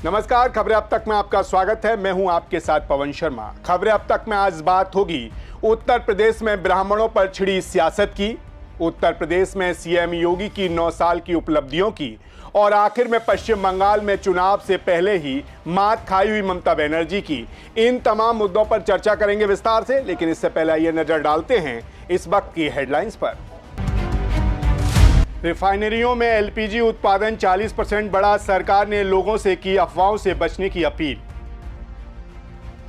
नमस्कार, खबरें अब तक में आपका स्वागत है। मैं हूं आपके साथ पवन शर्मा। खबरें अब तक में आज बात होगी उत्तर प्रदेश में ब्राह्मणों पर छिड़ी सियासत की, उत्तर प्रदेश में सीएम योगी की 9 साल की उपलब्धियों की और आखिर में पश्चिम बंगाल में चुनाव से पहले ही मात खाई हुई ममता बनर्जी की। इन तमाम मुद्दों पर चर्चा करेंगे विस्तार से, लेकिन इससे पहले आइए नजर डालते हैं इस वक्त की हेडलाइंस पर। रिफाइनरियों में एलपीजी उत्पादन 40% बढ़ा, सरकार ने लोगों से की अफवाहों से बचने की अपील।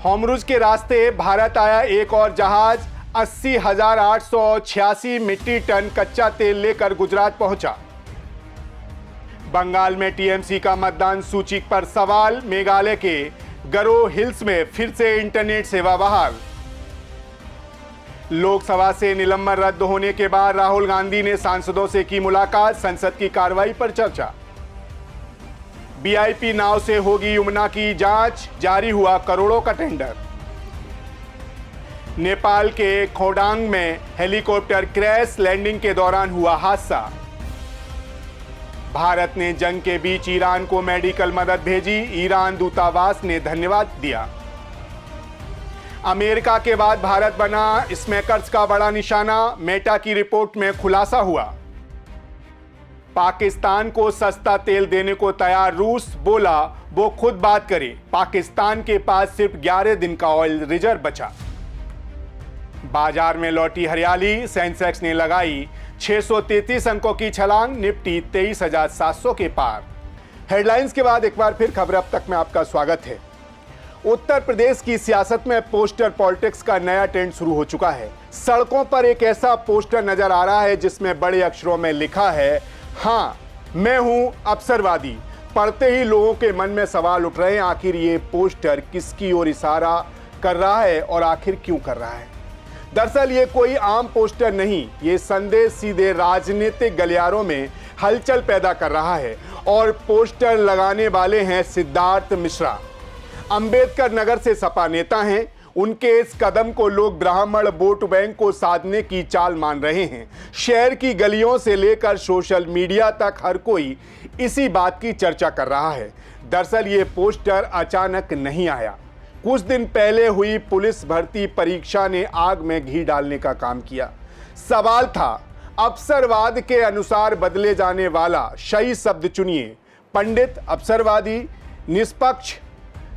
होमरुज के रास्ते भारत आया एक और जहाज, 80,886 मीट्रिक टन कच्चा तेल लेकर गुजरात पहुंचा। बंगाल में टीएमसी का मतदान सूची पर सवाल, मेघालय के गरो हिल्स में फिर से इंटरनेट सेवा बहाल। लोकसभा से निलंबन रद्द होने के बाद राहुल गांधी ने सांसदों से की मुलाकात, संसद की कार्रवाई पर चर्चा। वीआईपी नाव से होगी यमुना की जांच, जारी हुआ करोड़ों का टेंडर। नेपाल के खोडांग में हेलीकॉप्टर क्रैश, लैंडिंग के दौरान हुआ हादसा। भारत ने जंग के बीच ईरान को मेडिकल मदद भेजी, ईरान दूतावास ने धन्यवाद दिया। अमेरिका के बाद भारत बना स्मैकर्स का बड़ा निशाना, मेटा की रिपोर्ट में खुलासा हुआ। पाकिस्तान को सस्ता तेल देने को तैयार रूस, बोला वो खुद बात करे। पाकिस्तान के पास सिर्फ 11 दिन का ऑयल रिजर्व बचा। बाजार में लौटी हरियाली, सेंसेक्स ने लगाई 633 अंकों की छलांग, निफ्टी 23,700 के पार। हेडलाइंस के बाद एक बार फिर खबर अब तक में आपका स्वागत है। उत्तर प्रदेश की सियासत में पोस्टर पॉलिटिक्स का नया ट्रेंड शुरू हो चुका है। सड़कों पर एक ऐसा पोस्टर नजर आ रहा है जिसमें बड़े अक्षरों में लिखा है, हाँ मैं हूं अवसरवादी। पढ़ते ही लोगों के मन में सवाल उठ रहे हैं, आखिर ये पोस्टर किसकी ओर इशारा कर रहा है और आखिर क्यों कर रहा है। दरअसल ये कोई आम पोस्टर नहीं, ये संदेश सीधे राजनीतिक गलियारों में हलचल पैदा कर रहा है और पोस्टर लगाने वाले हैं सिद्धार्थ मिश्रा। अंबेडकर नगर से सपा नेता हैं। उनके इस कदम को लोग ब्राह्मण वोट बैंक को साधने की चाल मान रहे हैं। शहर की गलियों से लेकर सोशल मीडिया तक हर कोई इसी बात की चर्चा कर रहा है। दरअसल ये पोस्टर अचानक नहीं आया, कुछ दिन पहले हुई पुलिस भर्ती परीक्षा ने आग में घी डालने का काम किया। सवाल था, अवसरवाद के अनुसार बदले जाने वाला सही शब्द चुनिए। पंडित, अवसरवादी, निष्पक्ष,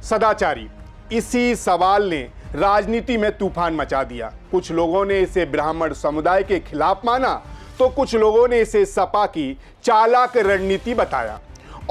सदाचारी। इसी सवाल ने राजनीति में तूफान मचा दिया। कुछ लोगों ने इसे ब्राह्मण समुदाय के खिलाफ माना तो कुछ लोगों ने इसे सपा की चालाक रणनीति बताया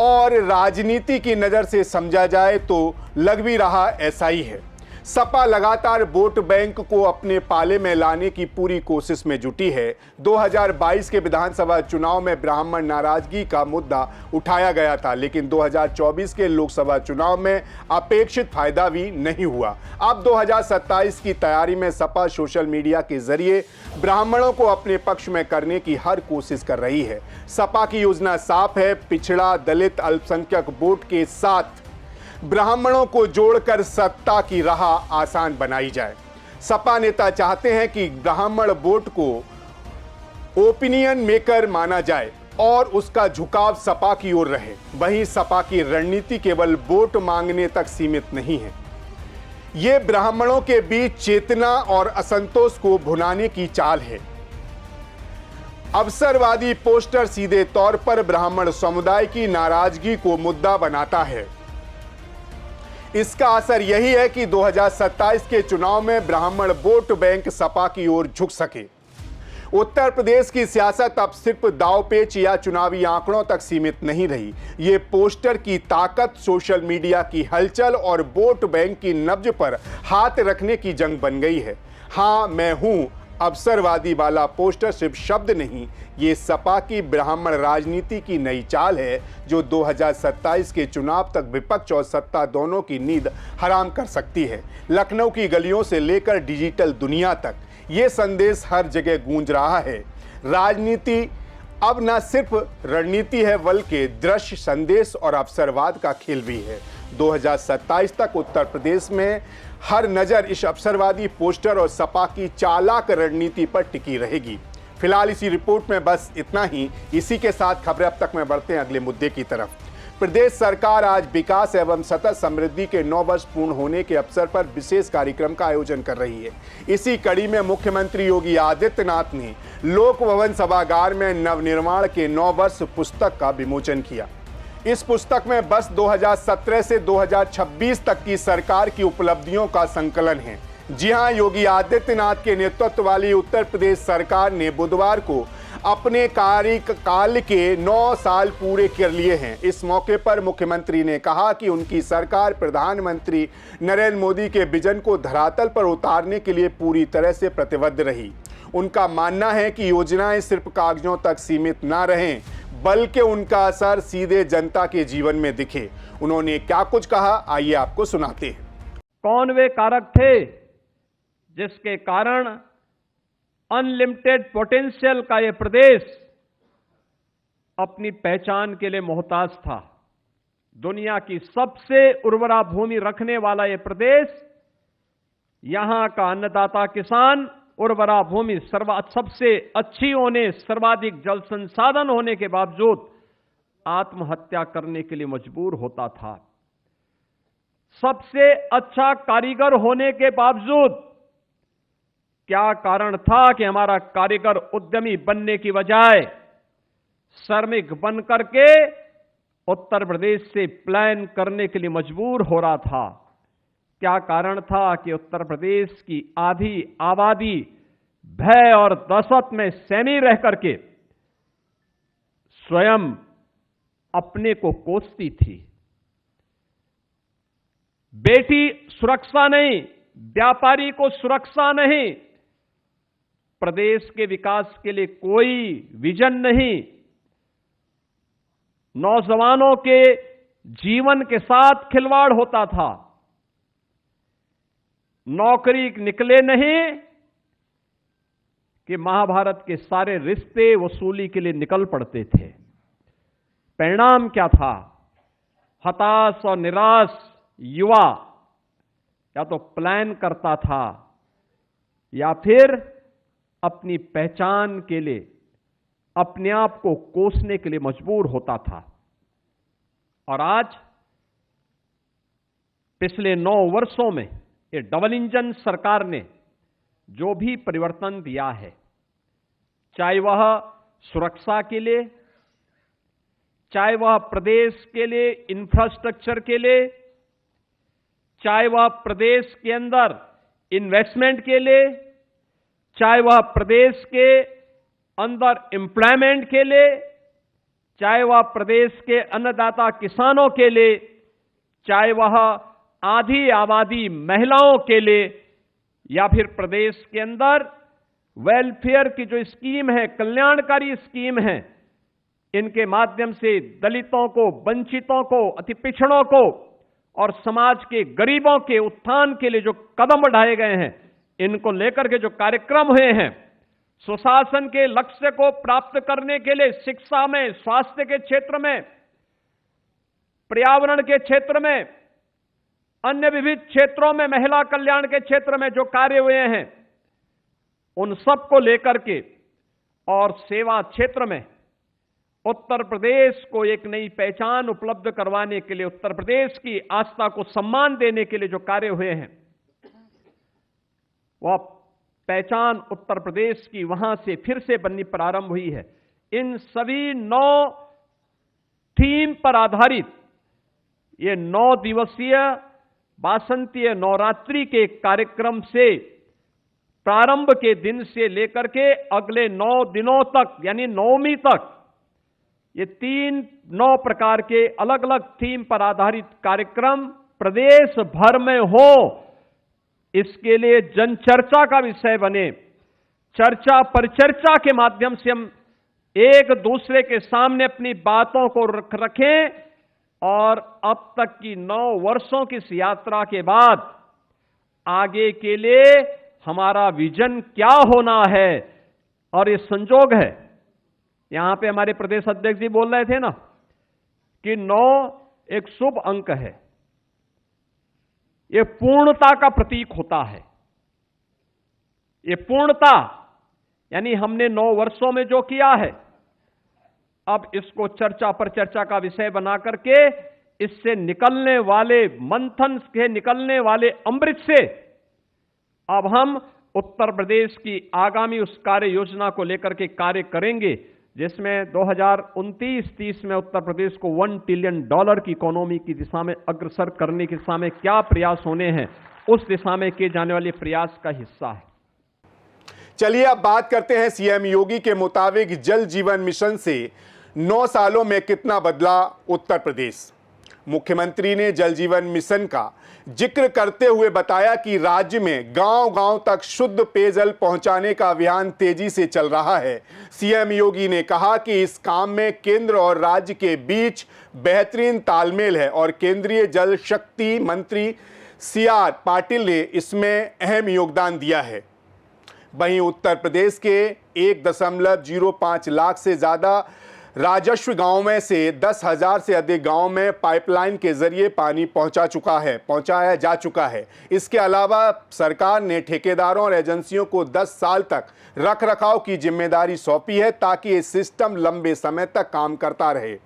और राजनीति की नज़र से समझा जाए तो लग भी रहा ऐसा ही है। सपा लगातार वोट बैंक को अपने पाले में लाने की पूरी कोशिश में जुटी है। 2022 के विधानसभा चुनाव में ब्राह्मण नाराजगी का मुद्दा उठाया गया था, लेकिन 2024 के लोकसभा चुनाव में अपेक्षित फायदा भी नहीं हुआ। अब 2027 की तैयारी में सपा सोशल मीडिया के जरिए ब्राह्मणों को अपने पक्ष में करने की हर कोशिश कर रही है। सपा की योजना साफ है, पिछड़ा, दलित, अल्पसंख्यक वोट के साथ ब्राह्मणों को जोड़कर सत्ता की राह आसान बनाई जाए। सपा नेता चाहते हैं कि ब्राह्मण वोट को ओपिनियन मेकर माना जाए और उसका झुकाव सपा की ओर रहे। वहीं सपा की रणनीति केवल वोट मांगने तक सीमित नहीं है, ये ब्राह्मणों के बीच चेतना और असंतोष को भुनाने की चाल है। अवसरवादी पोस्टर सीधे तौर पर ब्राह्मण समुदाय की नाराजगी को मुद्दा बनाता है। इसका असर यही है कि 2027 के चुनाव में ब्राह्मण वोट बैंक सपा की ओर झुक सके। उत्तर प्रदेश की सियासत अब सिर्फ दांवपेच या चुनावी आंकड़ों तक सीमित नहीं रही। ये पोस्टर की ताकत, सोशल मीडिया की हलचल और वोट बैंक की नब्ज पर हाथ रखने की जंग बन गई है। हाँ मैं हूं अवसरवादी वाला पोस्टर सिर्फ शब्द नहीं, ये सपा की ब्राह्मण राजनीति की नई चाल है जो 2027 के चुनाव तक विपक्ष और सत्ता दोनों की नींद हराम कर सकती है। लखनऊ की गलियों से लेकर डिजिटल दुनिया तक ये संदेश हर जगह गूंज रहा है। राजनीति अब न सिर्फ रणनीति है बल्कि दृश्य, संदेश और अवसरवाद का खेल भी है। 2027 तक उत्तर प्रदेश में हर नज़र इस अवसरवादी पोस्टर और सपा की चालाक रणनीति पर टिकी रहेगी। फिलहाल इसी रिपोर्ट में बस इतना ही। इसी के साथ खबरें अब तक में बढ़ते हैं अगले मुद्दे की तरफ। प्रदेश सरकार आज विकास एवं सतत समृद्धि के 9 वर्ष पूर्ण होने के अवसर पर विशेष कार्यक्रम का आयोजन कर रही है। इसी कड़ी में मुख्यमंत्री योगी आदित्यनाथ ने लोक भवन सभागार में नवनिर्माण के 9 वर्ष पुस्तक का विमोचन किया। इस पुस्तक में वर्ष 2017 से 2026 तक की सरकार की उपलब्धियों का संकलन है। जी हां, योगी आदित्यनाथ के नेतृत्व वाली उत्तर प्रदेश सरकार ने बुधवार को अपने कार्यकाल के 9 साल पूरे कर लिए हैं। इस मौके पर मुख्यमंत्री ने कहा कि उनकी सरकार प्रधानमंत्री नरेंद्र मोदी के विजन को धरातल पर उतारने के लिए पूरी तरह से प्रतिबद्ध रही। उनका मानना है कि योजनाएं सिर्फ कागजों तक सीमित ना रहें, बल्कि उनका असर सीधे जनता के जीवन में दिखे। उन्होंने क्या कुछ कहा, आइए आपको सुनाते हैं। कौन वे कारक थे जिसके कारण अनलिमिटेड पोटेंशियल का यह प्रदेश अपनी पहचान के लिए मोहताज था। दुनिया की सबसे उर्वरा भूमि रखने वाला यह प्रदेश, यहां का अन्नदाता किसान उर्वरा भूमि सबसे अच्छी होने, सर्वाधिक जल संसाधन होने के बावजूद आत्महत्या करने के लिए मजबूर होता था। सबसे अच्छा कारीगर होने के बावजूद क्या कारण था कि हमारा कारीगर उद्यमी बनने की बजाय श्रमिक बन करके उत्तर प्रदेश से प्लान करने के लिए मजबूर हो रहा था? क्या कारण था कि उत्तर प्रदेश की आधी आबादी भय और दहशत में सहमी रह करके स्वयं अपने को कोसती थी? बेटी सुरक्षा नहीं, व्यापारी को सुरक्षा नहीं, प्रदेश के विकास के लिए कोई विजन नहीं, नौजवानों के जीवन के साथ खिलवाड़ होता था, नौकरी निकले नहीं कि महाभारत के सारे रिश्ते वसूली के लिए निकल पड़ते थे। परिणाम क्या था? हताश और निराश युवा या तो प्लान करता था या फिर अपनी पहचान के लिए अपने आप को कोसने के लिए मजबूर होता था। और आज पिछले 9 वर्षों में ये डबल इंजन सरकार ने जो भी परिवर्तन दिया है, चाहे वह सुरक्षा के लिए, चाहे वह प्रदेश के लिए इंफ्रास्ट्रक्चर के लिए, चाहे वह प्रदेश के अंदर इन्वेस्टमेंट के लिए, चाहे वह प्रदेश के अंदर एम्प्लॉयमेंट के लिए, चाहे वह प्रदेश के अन्नदाता किसानों के लिए, चाहे वह आधी आबादी महिलाओं के लिए, या फिर प्रदेश के अंदर वेलफेयर की जो स्कीम है, कल्याणकारी स्कीम है, इनके माध्यम से दलितों को, वंचितों को, अति पिछड़ों को और समाज के गरीबों के उत्थान के लिए जो कदम बढ़ाए गए हैं, इनको लेकर के जो कार्यक्रम हुए हैं, सुशासन के लक्ष्य को प्राप्त करने के लिए शिक्षा में, स्वास्थ्य के क्षेत्र में, पर्यावरण के क्षेत्र में, अन्य विविध क्षेत्रों में, महिला कल्याण के क्षेत्र में जो कार्य हुए हैं, उन सब को लेकर के और सेवा क्षेत्र में उत्तर प्रदेश को एक नई पहचान उपलब्ध करवाने के लिए, उत्तर प्रदेश की आस्था को सम्मान देने के लिए जो कार्य हुए हैं, वह पहचान उत्तर प्रदेश की वहां से फिर से बननी प्रारंभ हुई है। इन सभी 9 थीम पर आधारित ये 9 दिवसीय वासंतीय नवरात्रि के कार्यक्रम से प्रारंभ के दिन से लेकर के अगले 9 दिनों तक, यानी नवमी तक, ये 9 प्रकार के अलग अलग थीम पर आधारित कार्यक्रम प्रदेश भर में हो, इसके लिए जनचर्चा का विषय बने। चर्चा परिचर्चा के माध्यम से हम एक दूसरे के सामने अपनी बातों को रखें और अब तक की 9 वर्षों की इस यात्रा के बाद आगे के लिए हमारा विजन क्या होना है। और ये संजोग है, यहां पे हमारे प्रदेश अध्यक्ष जी बोल रहे थे ना कि 9 एक शुभ अंक है, ये पूर्णता का प्रतीक होता है। ये पूर्णता यानी हमने 9 वर्षों में जो किया है, अब इसको चर्चा पर चर्चा का विषय बना करके इससे निकलने वाले मंथन के निकलने वाले अमृत से अब हम उत्तर प्रदेश की आगामी उस कार्य योजना को लेकर के कार्य करेंगे, जिसमें 2029-30 में उत्तर प्रदेश को $1 ट्रिलियन की इकोनॉमी की दिशा में अग्रसर करने की दिशा में क्या प्रयास होने हैं, उस दिशा में किए जाने वाले प्रयास का हिस्सा है। चलिए अब बात करते हैं सीएम योगी के मुताबिक जल जीवन मिशन से 9 सालों में कितना बदला उत्तर प्रदेश। मुख्यमंत्री ने जल जीवन मिशन का जिक्र करते हुए बताया कि राज्य में गांव-गांव तक शुद्ध पेयजल पहुंचाने का अभियान तेजी से चल रहा है। सीएम योगी ने कहा कि इस काम में केंद्र और राज्य के बीच बेहतरीन तालमेल है और केंद्रीय जल शक्ति मंत्री CR पाटिल ने इसमें अहम योगदान दिया है। वहीं उत्तर प्रदेश के 1.05 लाख से ज्यादा राजस्व गांव में से 10,000 से अधिक गांव में पाइपलाइन के जरिए पानी पहुंचाया जा चुका है। इसके अलावा सरकार ने ठेकेदारों और एजेंसियों को 10 साल तक रखरखाव की जिम्मेदारी सौंपी है ताकि ये सिस्टम लंबे समय तक काम करता रहे।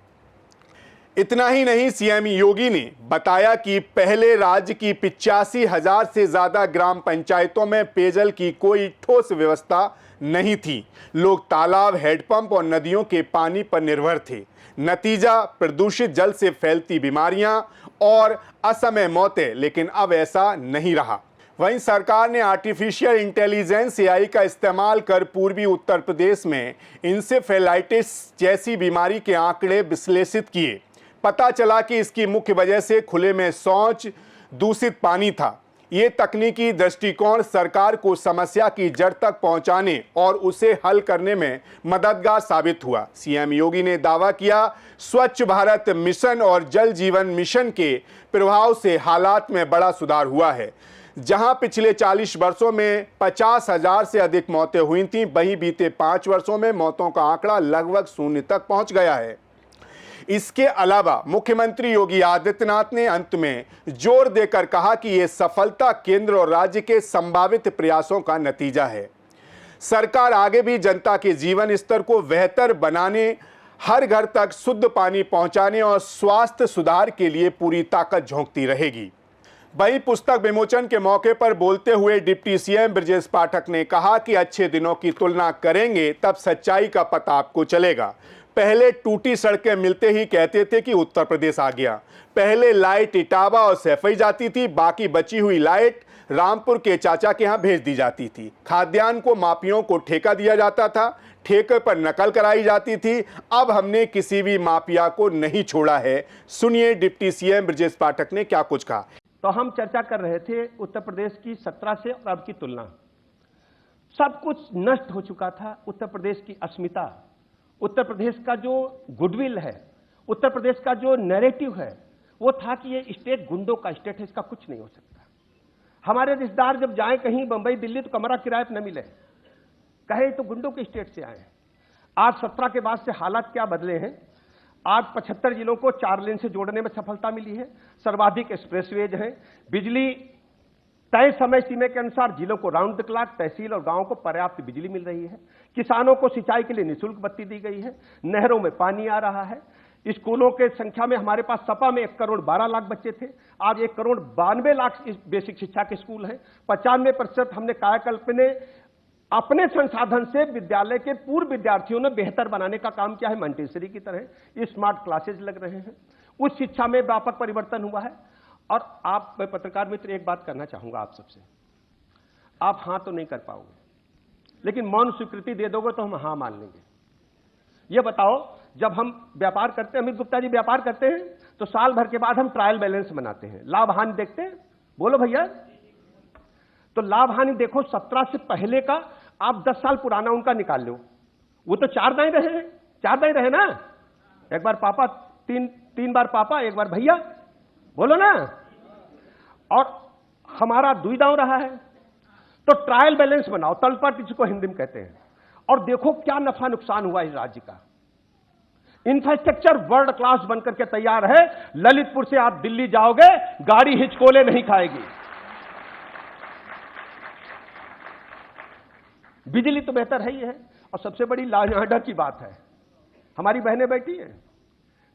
इतना ही नहीं, सीएम योगी ने बताया कि पहले राज्य की 85,000 से ज्यादा ग्राम पंचायतों में पेयजल की कोई ठोस व्यवस्था नहीं थी। लोग तालाब, हैंडपंप और नदियों के पानी पर निर्भर थे। नतीजा प्रदूषित जल से फैलती बीमारियां और असमय मौतें। लेकिन अब ऐसा नहीं रहा। वहीं सरकार ने आर्टिफिशियल इंटेलिजेंस AI का इस्तेमाल कर पूर्वी उत्तर प्रदेश में इंसेफेलाइटिस जैसी बीमारी के आंकड़े विश्लेषित किए। पता चला कि इसकी मुख्य वजह से खुले में शौच, दूषित पानी था। ये तकनीकी दृष्टिकोण सरकार को समस्या की जड़ तक पहुंचाने और उसे हल करने में मददगार साबित हुआ। सीएम योगी ने दावा किया, स्वच्छ भारत मिशन और जल जीवन मिशन के प्रभाव से हालात में बड़ा सुधार हुआ है। जहां पिछले 40 वर्षों में 50,000 से अधिक मौतें हुई थीं, वहीं बीते 5 वर्षों में मौतों का आंकड़ा लगभग 0 तक पहुंच गया है। इसके अलावा मुख्यमंत्री योगी आदित्यनाथ ने अंत में जोर देकर कहा कि यह सफलता केंद्र और राज्य के संभावित प्रयासों का नतीजा है। सरकार आगे भी जनता के जीवन स्तर को बेहतर बनाने, हर घर तक शुद्ध पानी पहुंचाने और स्वास्थ्य सुधार के लिए पूरी ताकत झोंकती रहेगी। वहीं पुस्तक विमोचन के मौके पर बोलते हुए डिप्टी सीएम ब्रजेश पाठक ने कहा कि अच्छे दिनों की तुलना करेंगे तब सच्चाई का पता आपको चलेगा। पहले टूटी सड़कें मिलते ही कहते थे कि उत्तर प्रदेश आ गया। पहले लाइट इटावा और सैफई जाती थी, बाकी बची हुई लाइट रामपुर के चाचा के यहाँ भेज दी जाती थी। खाद्यान्न को माफियों को ठेका दिया जाता था, ठेके पर नकल कराई जाती थी। अब हमने किसी भी माफिया को नहीं छोड़ा है। सुनिए डिप्टी सीएम ब्रजेश पाठक ने क्या कुछ कहा। तो हम चर्चा कर रहे थे उत्तर प्रदेश की 17 से और अब की तुलना। सब कुछ नष्ट हो चुका था। उत्तर प्रदेश की अस्मिता, उत्तर प्रदेश का जो गुडविल है, उत्तर प्रदेश का जो नैरेटिव है, वो था कि ये स्टेट गुंडों का स्टेट है, इसका कुछ नहीं हो सकता। हमारे रिश्तेदार जब जाएं कहीं बंबई दिल्ली तो कमरा किराए पर न मिले, कहे तो गुंडों के स्टेट से आए। आज 17 के बाद से हालात क्या बदले हैं। आज 75 जिलों को 4 लेन से जोड़ने में सफलता मिली है। सर्वाधिक एक्सप्रेसवेज हैं। बिजली तय समय सीमा के अनुसार जिलों को राउंड द क्लॉक, तहसील और गांवों को पर्याप्त बिजली मिल रही है। किसानों को सिंचाई के लिए निःशुल्क बत्ती दी गई है। नहरों में पानी आ रहा है। स्कूलों के संख्या में हमारे पास सपा में 1,12,00,000 बच्चे थे, आज 1,92,00,000 बेसिक शिक्षा के स्कूल हैं। 95% हमने कायाकल्प ने अपने संसाधन से विद्यालय के पूर्व विद्यार्थियों ने बेहतर बनाने का काम किया है। मंटेसरी की तरह स्मार्ट क्लासेज लग रहे हैं। उच्च शिक्षा में व्यापक परिवर्तन हुआ है। और आप, मैं पत्रकार मित्र एक बात करना चाहूंगा आप सबसे, आप हां तो नहीं कर पाओगे, लेकिन मौन स्वीकृति दे दोगे तो हम हां मान लेंगे। ये बताओ, जब हम व्यापार करते हैं, अमित गुप्ता जी व्यापार करते हैं, तो साल भर के बाद हम ट्रायल बैलेंस बनाते हैं, लाभ हानि देखते हैं। बोलो भैया, तो लाभ हानि देखो 17 से पहले का, आप 10 साल पुराना उनका निकाल लो। वो तो 4 दाएं रहे हैं, 4 दाएं रहे ना। एक बार पापा, तीन बार पापा, एक बार भैया, बोलो ना। और हमारा 2 दांव रहा है। तो ट्रायल बैलेंस बनाओ, तलपट इसको हिंदी में कहते हैं, और देखो क्या नफा नुकसान हुआ इस राज्य का। इंफ्रास्ट्रक्चर वर्ल्ड क्लास बनकर के तैयार है। ललितपुर से आप दिल्ली जाओगे, गाड़ी हिचकोले नहीं खाएगी। बिजली तो बेहतर है ही है। और सबसे बड़ी लॉ एंड ऑर्डर की बात है, हमारी बहनें बैठी हैं,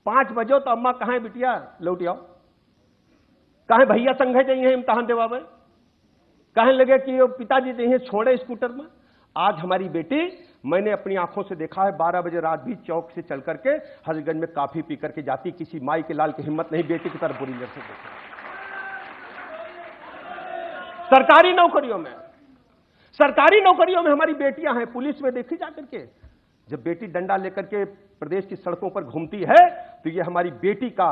5 बजो तो अम्मा कहाँ है बिटिया, लौट आओ, कहाँ भैया संघे चाहिए इम्तहान देवावे, कहाँ लगे कि वो पिताजी चाहिए छोड़े स्कूटर में। आज हमारी बेटी, मैंने अपनी आंखों से देखा है, 12 बजे रात भी चौक से चल करके हजरतगंज में काफी पी करके जाती, किसी माई के लाल की हिम्मत नहीं बेटी की तरफ बुरी नजर से देखा। सरकारी नौकरियों में हमारी बेटियां हैं, पुलिस में देखी जाकर के। जब बेटी डंडा लेकर के प्रदेश की सड़कों पर घूमती है तो ये हमारी बेटी का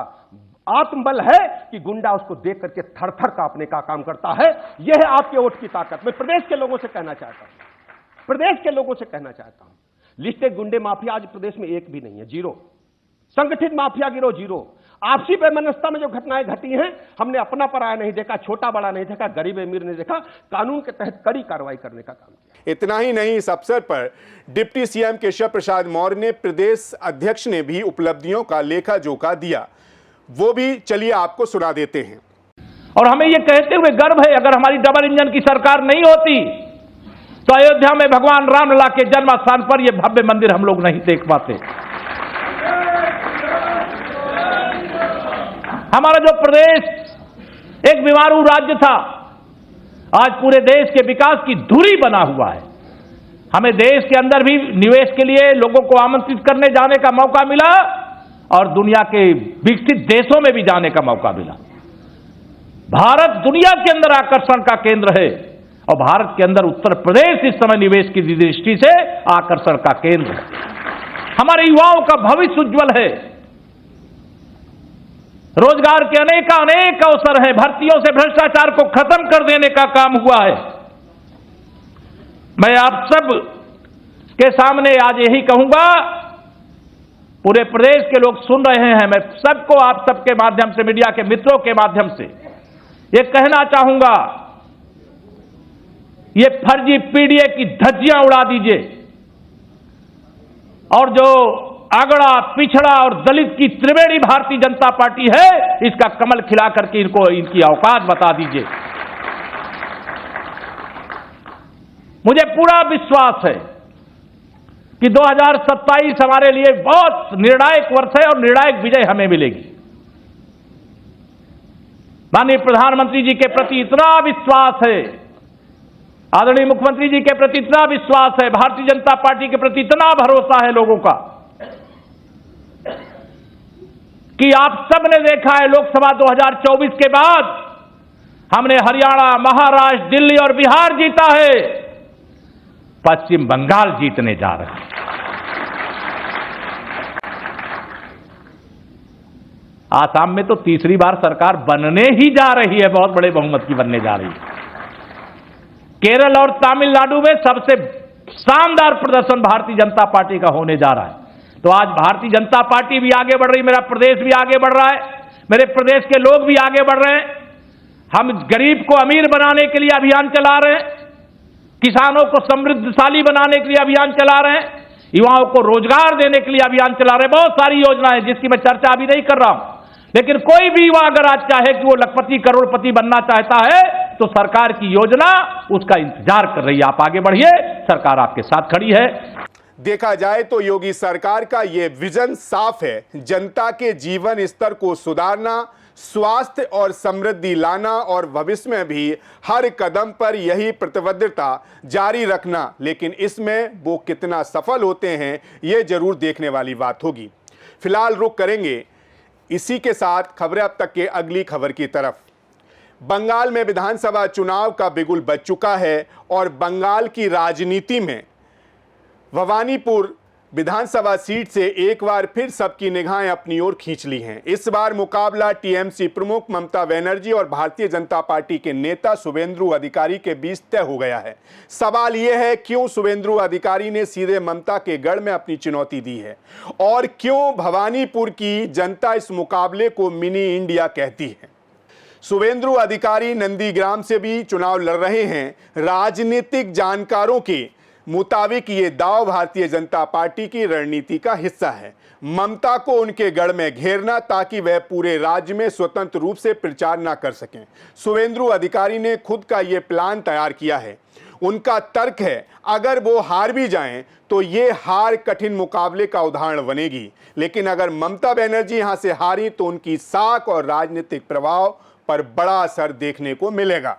आत्मबल है कि गुंडा उसको देख करके थर थर कांपने का काम करता है। यह है आपके वोट की ताकत। मैं प्रदेश के लोगों से कहना चाहता हूं, लिस्टेड गुंडे माफिया आज प्रदेश में एक भी नहीं है, 0। संगठित माफिया गिरोह 0। आपसी बेमनस्ता में जो घटनाएं घटी हैं, हमने अपना पराया नहीं देखा, छोटा बड़ा नहीं देखा, गरीब अमीर नहीं देखा, कानून के तहत कड़ी कार्रवाई करने का काम किया। इतना ही नहीं, इस अवसर पर डिप्टी सीएम केशव प्रसाद मौर्य ने प्रदेश अध्यक्ष ने भी उपलब्धियों का लेखा जोखा दिया, वो भी चलिए आपको सुना देते हैं। और हमें यह कहते हुए गर्व है, अगर हमारी डबल इंजन की सरकार नहीं होती तो अयोध्या में भगवान रामलला के जन्म स्थान पर यह भव्य मंदिर हम लोग नहीं देख पाते। हमारा जो प्रदेश एक बीमारू राज्य था, आज पूरे देश के विकास की धुरी बना हुआ है। हमें देश के अंदर भी निवेश के लिए लोगों को आमंत्रित करने जाने का मौका मिला और दुनिया के विकसित देशों में भी जाने का मौका मिला। भारत दुनिया के अंदर आकर्षण का केंद्र है और भारत के अंदर उत्तर प्रदेश इस समय निवेश की दृष्टि से आकर्षण का केंद्र है। हमारे युवाओं का भविष्य उज्जवल है, रोजगार के अनेक अवसर हैं, भर्तियों से भ्रष्टाचार को खत्म कर देने का काम हुआ है। मैं आप सब के सामने आज यही कहूंगा, पूरे प्रदेश के लोग सुन रहे हैं, मैं सबको आप सबके माध्यम से, मीडिया के मित्रों के माध्यम से ये कहना चाहूंगा, ये फर्जी पीडीए की धज्जियां उड़ा दीजिए और जो अगड़ा, पिछड़ा और दलित की त्रिवेणी भारतीय जनता पार्टी है, इसका कमल खिला करके इनको इनकी औकात बता दीजिए। मुझे पूरा विश्वास है कि 2027 हमारे लिए बहुत निर्णायक वर्ष है और निर्णायक विजय हमें मिलेगी। माननीय प्रधानमंत्री जी के प्रति इतना विश्वास है, आदरणीय मुख्यमंत्री जी के प्रति इतना विश्वास है, भारतीय जनता पार्टी के प्रति इतना भरोसा है लोगों का कि आप सब ने देखा है, लोकसभा 2024 के बाद हमने हरियाणा, महाराष्ट्र, दिल्ली और बिहार जीता है, पश्चिम बंगाल जीतने जा रहे हैं। आसाम में तो तीसरी बार सरकार बनने ही जा रही है, बहुत बड़े बहुमत की बनने जा रही है। केरल और तमिलनाडु में सबसे शानदार प्रदर्शन भारतीय जनता पार्टी का होने जा रहा है। तो आज भारतीय जनता पार्टी भी आगे बढ़ रही, मेरा प्रदेश भी आगे बढ़ रहा है, मेरे प्रदेश के लोग भी आगे बढ़ रहे हैं। हम गरीब को अमीर बनाने के लिए अभियान चला रहे हैं, किसानों को समृद्धशाली बनाने के लिए अभियान चला रहे हैं, युवाओं को रोजगार देने के लिए अभियान चला रहे हैं। बहुत सारी योजनाएं जिसकी मैं चर्चा अभी नहीं कर रहा हूं, लेकिन कोई भी युवा अगर आज चाहे कि वो लखपति, करोड़पति बनना चाहता है तो सरकार की योजना उसका इंतजार कर रही है। आप आगे बढ़िए, सरकार आपके साथ खड़ी है। देखा जाए तो योगी सरकार का यह विजन साफ है, जनता के जीवन स्तर को सुधारना, स्वास्थ्य और समृद्धि लाना और भविष्य में भी हर कदम पर यही प्रतिबद्धता जारी रखना। लेकिन इसमें वो कितना सफल होते हैं, ये जरूर देखने वाली बात होगी। फिलहाल रुक करेंगे इसी के साथ खबरें अब तक के अगली खबर की तरफ। बंगाल में विधानसभा चुनाव का बिगुल बज चुका है और बंगाल की राजनीति में भवानीपुर विधानसभा सीट से एक बार फिर सबकी निगाहें अपनी ओर खींच ली हैं। इस बार मुकाबला टीएमसी प्रमुख ममता बनर्जी और भारतीय जनता पार्टी के नेता शुभेंदु अधिकारी के बीच तय हो गया है। सवाल यह है, क्यों शुभेंदु अधिकारी ने सीधे ममता के गढ़ में अपनी चुनौती दी है और क्यों भवानीपुर की जनता इस मुकाबले को मिनी इंडिया कहती है। शुभेंदु अधिकारी नंदीग्राम से भी चुनाव लड़ रहे हैं। राजनीतिक जानकारों के मुताबिक ये दाव भारतीय जनता पार्टी की रणनीति का हिस्सा है, ममता को उनके गढ़ में घेरना ताकि वह पूरे राज्य में स्वतंत्र रूप से प्रचार न कर सकें। शुभेंदु अधिकारी ने खुद का ये प्लान तैयार किया है। उनका तर्क है अगर वो हार भी जाएं तो ये हार कठिन मुकाबले का उदाहरण बनेगी, लेकिन अगर ममता बनर्जी यहां से हारी तो उनकी साख और राजनीतिक प्रभाव पर बड़ा असर देखने को मिलेगा।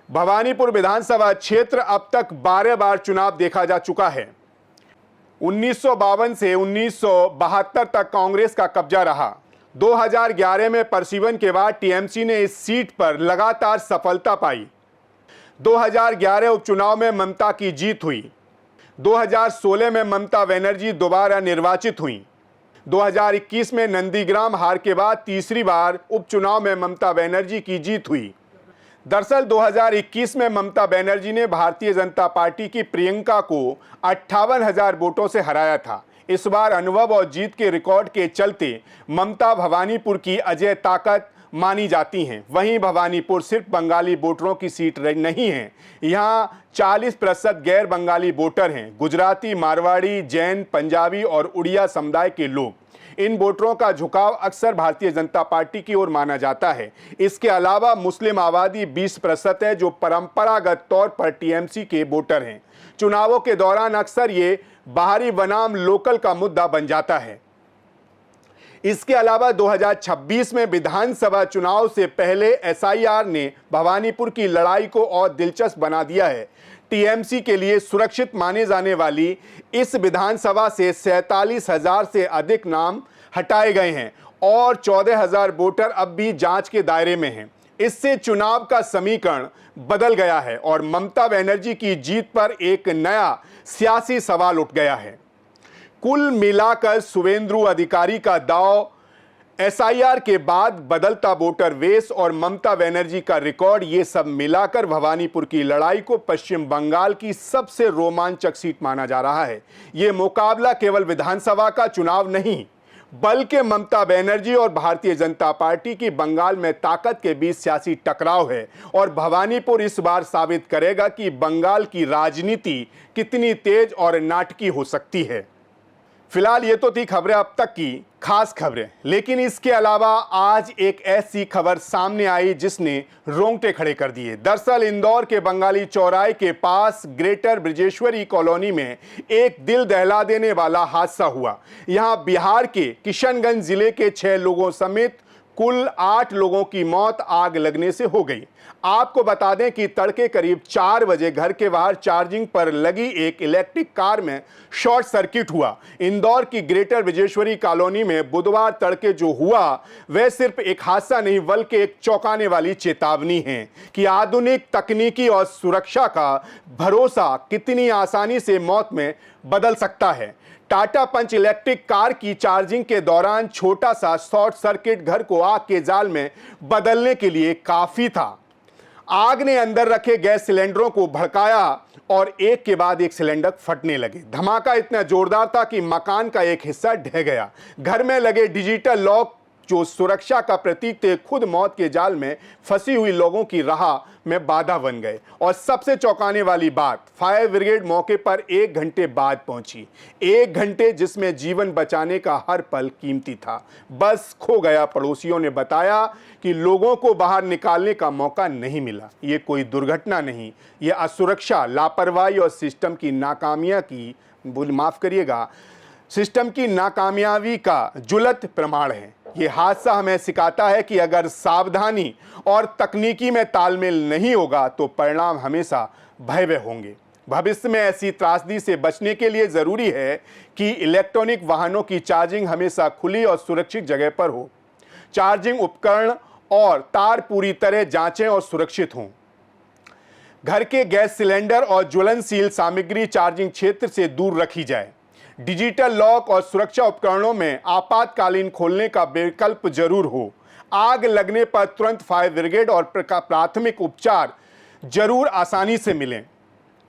भवानीपुर विधानसभा क्षेत्र अब तक 12 बार चुनाव देखा जा चुका है। 1952 से 1972 तक कांग्रेस का कब्जा रहा। 2011 में परसीवन के बाद टीएमसी ने इस सीट पर लगातार सफलता पाई। 2011 उपचुनाव में ममता की जीत हुई। 2016 में ममता बनर्जी दोबारा निर्वाचित हुई। 2021 में नंदीग्राम हार के बाद तीसरी बार उपचुनाव में ममता बनर्जी की जीत हुई। दरअसल 2021 में ममता बनर्जी ने भारतीय जनता पार्टी की प्रियंका को 58,000 वोटों से हराया था। इस बार अनुभव और जीत के रिकॉर्ड के चलते ममता भवानीपुर की अजय ताकत मानी जाती हैं। वहीं भवानीपुर सिर्फ बंगाली वोटरों की सीट नहीं है, यहां 40% गैर बंगाली वोटर हैं। गुजराती, मारवाड़ी, जैन, पंजाबी और उड़िया समुदाय के लोग। इन वोटरों का झुकाव अक्सर भारतीय जनता पार्टी की ओर माना जाता है। इसके अलावा मुस्लिम आबादी 20% है, जो परंपरागत तौर पर टीएमसी के वोटर हैं। चुनावों के दौरान अक्सर ये बाहरी बनाम लोकल का मुद्दा बन जाता है। इसके अलावा 2026 में विधानसभा चुनाव से पहले एसआईआर ने भवानीपुर की लड़ाई को और दिलचस्प बना दिया है। टीएमसी के लिए सुरक्षित माने जाने वाली इस विधानसभा से 47,000 से अधिक नाम हटाए गए हैं और 14,000 वोटर अब भी जांच के दायरे में हैं। इससे चुनाव का समीकरण बदल गया है और ममता बनर्जी की जीत पर एक नया सियासी सवाल उठ गया है। कुल मिलाकर शुवेंदु अधिकारी का दांव, एसआईआर के बाद बदलता वोटर वेश और ममता बनर्जी का रिकॉर्ड, ये सब मिलाकर भवानीपुर की लड़ाई को पश्चिम बंगाल की सबसे रोमांचक सीट माना जा रहा है। ये मुकाबला केवल विधानसभा का चुनाव नहीं, बल्कि ममता बनर्जी और भारतीय जनता पार्टी की बंगाल में ताकत के बीच सियासी टकराव है और भवानीपुर इस बार साबित करेगा कि बंगाल की राजनीति कितनी तेज और नाटकी हो सकती है। फिलहाल ये तो थी खबरें अब तक की खास खबरें, लेकिन इसके अलावा आज एक ऐसी खबर सामने आई जिसने रोंगटे खड़े कर दिए। दरअसल इंदौर के बंगाली चौराहे के पास ग्रेटर ब्रजेश्वरी कॉलोनी में एक दिल दहला देने वाला हादसा हुआ। यहां बिहार के किशनगंज जिले के 6 लोगों समेत कुल 8 लोगों की मौत आग लगने से हो गई। आपको बता दें कि तड़के करीब 4 बजे घर के बाहर चार्जिंग पर लगी एक इलेक्ट्रिक कार में शॉर्ट सर्किट हुआ। इंदौर की ग्रेटर ब्रजेश्वरी कॉलोनी में बुधवार तड़के जो हुआ वह सिर्फ एक हादसा नहीं बल्कि एक चौंकाने वाली चेतावनी है कि आधुनिक तकनीकी और सुरक्षा का भरोसा कितनी आसानी से मौत में बदल सकता है। टाटा पंच इलेक्ट्रिक कार की चार्जिंग के दौरान छोटा सा शॉर्ट सर्किट घर को आग के जाल में बदलने के लिए काफी था। आग ने अंदर रखे गैस सिलेंडरों को भड़काया और एक के बाद एक सिलेंडर फटने लगे। धमाका इतना जोरदार था कि मकान का एक हिस्सा ढह गया। घर में लगे डिजिटल लॉक जो सुरक्षा का प्रतीक थे, खुद मौत के जाल में फंसी हुई लोगों की राह में बाधा बन गए। और सबसे चौंकाने वाली बात, फायर ब्रिगेड मौके पर 1 घंटे बाद पहुंची। 1 घंटे जिसमें जीवन बचाने का हर पल कीमती था, बस खो गया। पड़ोसियों ने बताया कि लोगों को बाहर निकालने का मौका नहीं मिला। ये कोई दुर्घटना नहीं, ये असुरक्षा, लापरवाही और सिस्टम की सिस्टम की नाकामयाबी का ज्वलंत प्रमाण है। ये हादसा हमें सिखाता है कि अगर सावधानी और तकनीकी में तालमेल नहीं होगा तो परिणाम हमेशा भयावह होंगे। भविष्य में ऐसी त्रासदी से बचने के लिए जरूरी है कि इलेक्ट्रॉनिक वाहनों की चार्जिंग हमेशा खुली और सुरक्षित जगह पर हो। चार्जिंग उपकरण और तार पूरी तरह जांचें और सुरक्षित हों। घर के गैस सिलेंडर और ज्वलनशील सामग्री चार्जिंग क्षेत्र से दूर रखी जाए। डिजिटल लॉक और सुरक्षा उपकरणों में आपातकालीन खोलने का विकल्प जरूर हो। आग लगने पर तुरंत फायर ब्रिगेड और प्राथमिक उपचार जरूर आसानी से मिलें।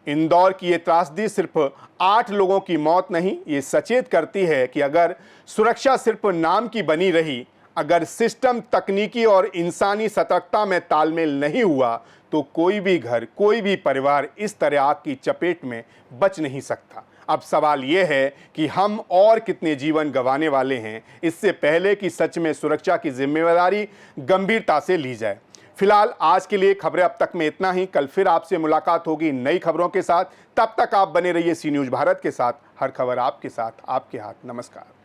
इंदौर की ये त्रासदी सिर्फ 8 लोगों की मौत नहीं, ये सचेत करती है कि अगर सुरक्षा सिर्फ नाम की बनी रही, अगर सिस्टम, तकनीकी और इंसानी सतर्कता में तालमेल नहीं हुआ तो कोई भी घर, कोई भी परिवार इस तरह आग की चपेट में बच नहीं सकता। अब सवाल यह है कि हम और कितने जीवन गंवाने वाले हैं, इससे पहले कि सच में सुरक्षा की जिम्मेदारी गंभीरता से ली जाए। फिलहाल आज के लिए खबरें अब तक में इतना ही। कल फिर आपसे मुलाकात होगी नई खबरों के साथ। तब तक आप बने रहिए सी न्यूज भारत के साथ। हर खबर आपके साथ, आपके हाथ। नमस्कार।